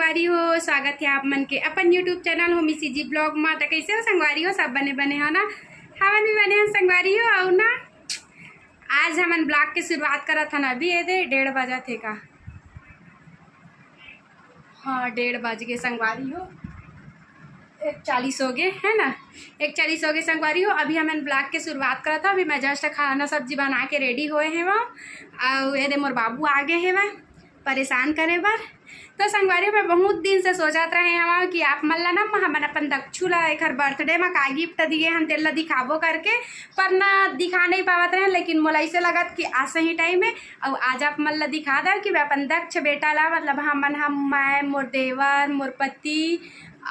संगवारी हो, स्वागत है आप मन के अपन यूट्यूब चैनल हो मिसी जी ब्लॉग में। तो कैसे हो संगवारी हो? सब बने बने हो ना? हमन भी बने हैं संगवारी हो। और ना आज हमन ब्लॉग की शुरुआत करा था ना, अभी ये 1:30 बजा थे का। हाँ 1:30 बज गए संगवारी हो, 1:40 हो गए है ना, 1:40 हो गए संगवारी हो। अभी हमन ब्लॉग की शुरुआत करा था। अभी मैं जस्ट खाना सब्जी बना के रेडी हुए हैं वहाँ। और ये मोर बाबू आ गए हैं वह परेशान करे बर। तो संगवारी में बहुत दिन से सोचत रहे हम कि आप मन ला ना हमन अपन दक्षु ला एक बर्थडे में का गिफ्ट दिए हम तेल ला दिखाबो करके, पर ना दिखा नहीं पावत रहे। लेकिन मोला ऐसे लगत कि आज सही टाइम है और आज आप मन ला दिखा दे कि अपन दक्ष बेटा ला, मतलब हमन मैं मोर देवर मोर पति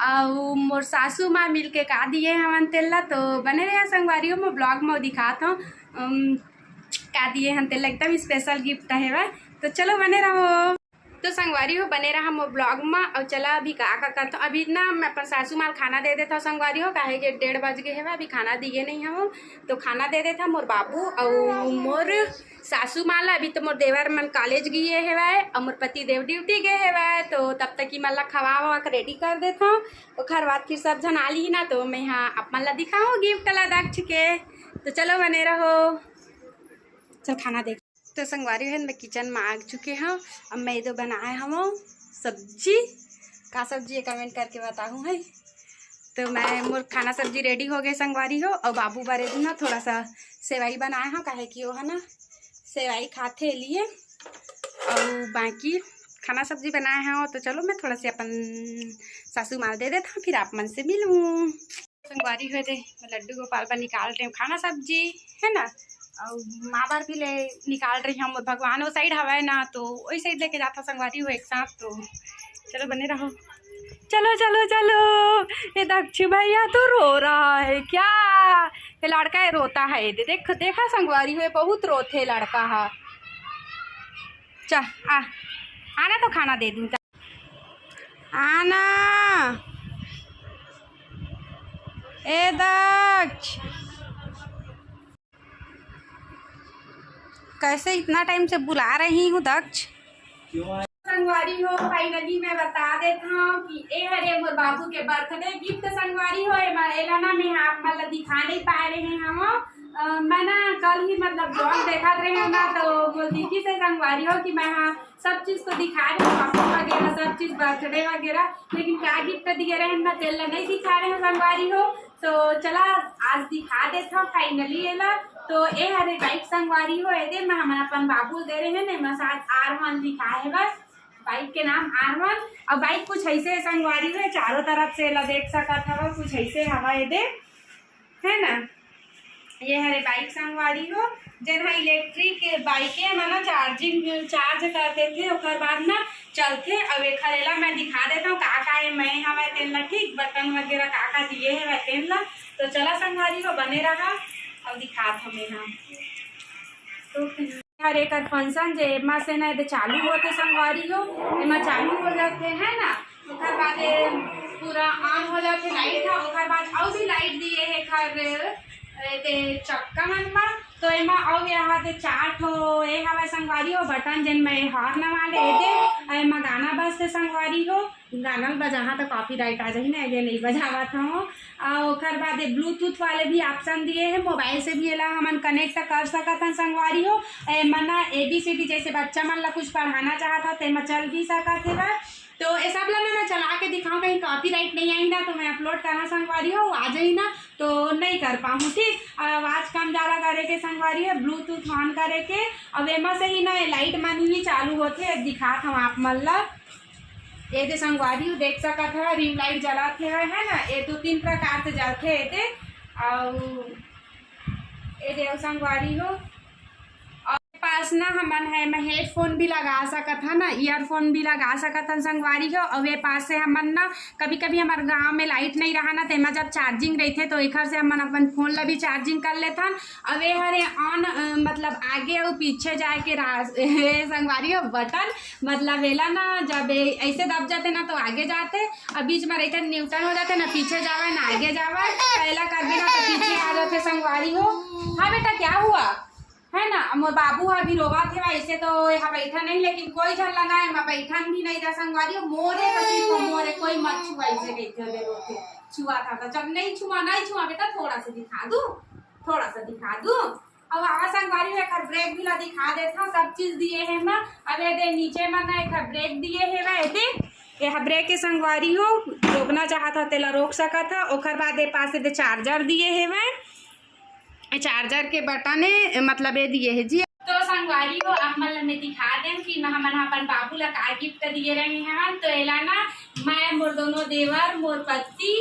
और मोर सासू माँ मिल के का दिए हमन तेल ला। तो बने रहे संगवारियों में ब्लॉग में दिखात हूँ का दिए हम तेल ला, एकदम स्पेशल गिफ्ट है वह। तो चलो बने रहो। तो संगवारी हो बने रहा हम ब्लॉग में। और चला अभी का करता हूँ। अभी ना मैं अपन सासू माल खाना दे देता हूँ संगवारी हो, काहे कि 1:30 बज गए है, अभी खाना दिए नहीं हम। तो खाना दे देता मोर बाबू और मोर सासू माल। अभी तो मोर देवर मन कॉलेज गए है और मोर पति देव ड्यूटी गए है। तो तब तक ही मतलब खवा ववा के रेडी कर देता हूँ। और बाद फिर सब जन आली ना, तो मैं यहाँ आप मन ला दिखाऊँ गिफ्ट ला दक्ष के। तो चलो बने रहो, चल खाना देख। तो संगवारी है मैं किचन में आ चुके हैं। अब मैं इधर बनाए हम सब्जी। का सब्जी है कमेंट करके बताऊँ है। तो मैं मोर खाना सब्जी रेडी हो गए संगवारी हो। और बाबू बारे ना थोड़ा सा सेवई बनाए हैं, काहे कि वो है ना सेवई खाते लिए। और बाकी खाना सब्जी बनाए हैं। तो चलो मैं थोड़ा से अपन सासू माल दे देता हूँ, फिर आप मन से मिलूँ। संगवारी हो दे लड्डू गोपाल पर निकाल रहे खाना सब्जी है ना। और माँ बार भी ले निकाल रही हम, भगवान वो साइड हवा है ना, तो वही साइड लेके जाता संगवारी हो एक साथ। तो चलो बने रहो। चलो चलो चलो, ये दक्ष भैया तो रो रहा है क्या? ये लड़का है रोता है, देख देखा संगवारी हुए बहुत रोते लड़का है। चल आना तो खाना दे दूँ। आना ए दक्ष, कैसे इतना टाइम से बुला रही हूँ दक्ष? संगवारी हो फाइनली मैं बता देता हूँ कि ए हरे मोर बाबू के बर्थडे गिफ्ट संगवारी हो। एला ना मैं आप मतलब दिखा नहीं पा रहे हैं हम। मैं ना कल ही मतलब ब्लॉग देखा रहे हैं ना, तो बोलती थी से संगवारी हो कि मैं हाँ सब चीज़ तो दिखा रहे हैं, पापा वगैरह सब चीज़ बर्थडे वगैरह, लेकिन क्या गिफ्ट दिए रहे हैं ना तेल नहीं दिखा रहे हैं संगवारी हो। तो चला आज दिखा देता हूँ फाइनली ये ला। तो ए हरे बाइक संगवारी हो दे मैं हमारा अपन बाबू दे रहे हैं ना, मैं साथ R1 लिखा है बस, बाइक के नाम R1। और बाइक कुछ ऐसे संगवारी है चारों तरफ से ला देख सकता था, कुछ ऐसे हवा ये दे है ना। ये हरे बाइक संगवारी हो जहाँ इलेक्ट्रिक बाइके में ना चार्ज करते थे और बाद ना चलते। अब एक खरेला मैं दिखा देता हूँ का है मैं हमारे तेल ला ठीक बटन वगैरह का दिए है वह तेल ला। तो चला संगवारी हो बने रहा और दिखा हमें हम। तो हर एक फंक्शन जे एमा से ना चालू होते संगवारी हो, एमा चालू हो जाते है ना, ओकर बाद पूरा ऑन हो जाते लाइट है। ओकर बाद और भी लाइट दिए है घर चक्का मन में। तो एमा और यहाँ दे 4 ठो ए हवा संगवारी हो बटन जिन में हॉर्न वाले दे। एमा गाना बजते संगवारी हो, गाना बजाहा तो कॉपीराइट आ जाही ना, ये नहीं बजावा था। और ओकर बाद ब्लूटूथ वाले भी ऑप्शन दिए हैं, मोबाइल से भी एला हमन कनेक्ट कर सकत हन संगवारी हो। मना ABCD जैसे बच्चा मन ला कुछ पढ़ाना चाहता तो एमा चल भी सकत है। तो ये सब ला मैं चला के दिखाऊँ, कहीं कॉपीराइट नहीं आई ना तो मैं अपलोड करना संगवारी हो आ जाई ना तो नहीं कर पाऊँ ठीक। आवाज़ कम ज़्यादा करे के संगवारी है, ब्लूटूथ ऑन करे के। अब एमा से ही ना लाइट मन ही चालू होते दिखात हम आप मन ला। ये दे संगवारी देख सकत है रिंग लाइट जलाते है ना, ये 2-3 प्रकार से जलते ये। और ये दे संगवारी हो पास ना हमन है मैं हेडफोन भी लगा सकत है ना, ईयरफोन भी लगा सकत हन संगवारी हो। और वे पास से हमन ना कभी कभी हमारे गांव में लाइट नहीं रहा ना, तो एमा जब चार्जिंग रही थे तो एक से हमन अपन फोन ला भी चार्जिंग कर लेते हन। अब वे हरे ऑन मतलब आगे और पीछे जाए के संगवारी हो बटन, मतलब वेला ना जब ऐसे दब जाते ना तो आगे जाते, और बीच में रहते न्यूटन हो जाते ना, पीछे जावे ना आगे जावे, पहला कर देना तो पीछे आ जाते संगवारी हो। हाँ बेटा क्या हुआ है ना। अब मोर बाबू अभी रोवा थे वैसे तो यहाँ बैठा नहीं, लेकिन कोई झल्ला ना है, मैं बैठन भी नहीं था संगवारी मोरे तो मोरे कोई मत छुआ ऐसे कहते दे रोते छुआ था तो जब नहीं छुआ बेटा थोड़ा सा दिखा दूँ अब आवा संगवारी में एक ब्रेक भी ला दिखा देता सब चीज दिए है मैं अब ये दे नीचे में ना एक ब्रेक दिए है वह दे यह ब्रेक के संगवारी हो रोकना चाहता तेला रोक सका था ओकर बाद ये पास दे चार्जर दिए है वह चार्जर के बटन मतलब ये दिए है जी। तो संगवारी हो अब मतलब मैं दिखा दें कि हमन अपन बाबू ला का गिफ्ट दिए रहे हैं तो एला ना मैं मोर दोनों देवर मोर पति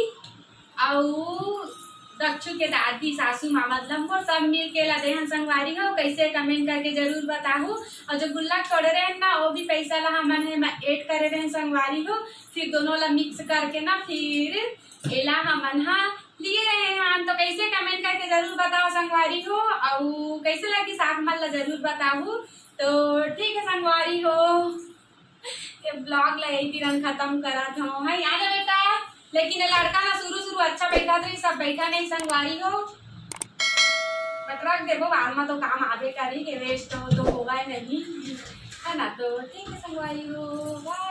और दक्षु के दादी सासू माँ मतलब को सब मिल के ला देहन संगवारी हो कैसे कमेंट करके जरूर बताहू और जो गुल्लक तोड़े रहे ना वो भी पैसा ला हमन है मैं ऐड करे रहे संगवारी हो फिर दोनों ला मिक्स करके ना फिर एला हमन हा लिए रहे हैं तो कैसे कमेंट करके जरूर बताओ संगवारी हो और कैसे लगी साथ मन ला जरूर बताऊ तो ठीक है संगवारी हो ये ब्लॉग ला यही फिर खत्म करा था है आ जा बेटा लेकिन ये लड़का ना शुरू अच्छा बैठा था सब बैठा नहीं संगवारी हो बट रख देखो बाद में तो काम आवे करी के वेस्ट हो तो होगा नहीं है ना तो ठीक है संगवारी हो बाय।